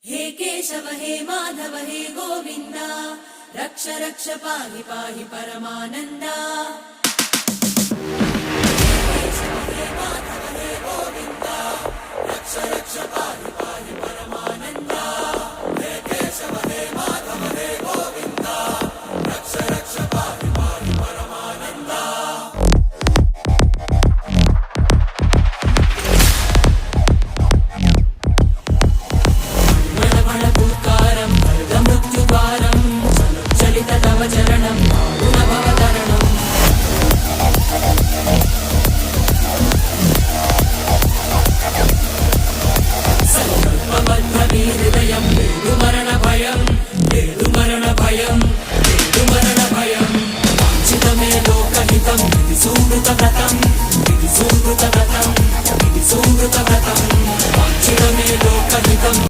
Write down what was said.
हे केशव हे माधव हे गोविंद रक्ष रक्ष पाहि पाहि परमानंदा। हे केशव हे माधव हे गोविंद रक्ष रक्ष पाहि पाहि परमानंदा। हे केशव हे माधव हे गोविंद रक्ष रक्ष पाहि पाहि परमानंदा। चरणं गुणभवतरणं संकल्पबद्धहृदयं मरणभयं मरणभयं मरणभयं वाञ्छितमे लोकहितं विधि सुकृतव्रतं विधि सुकृतव्रतं विधि सुकृतव्रतं।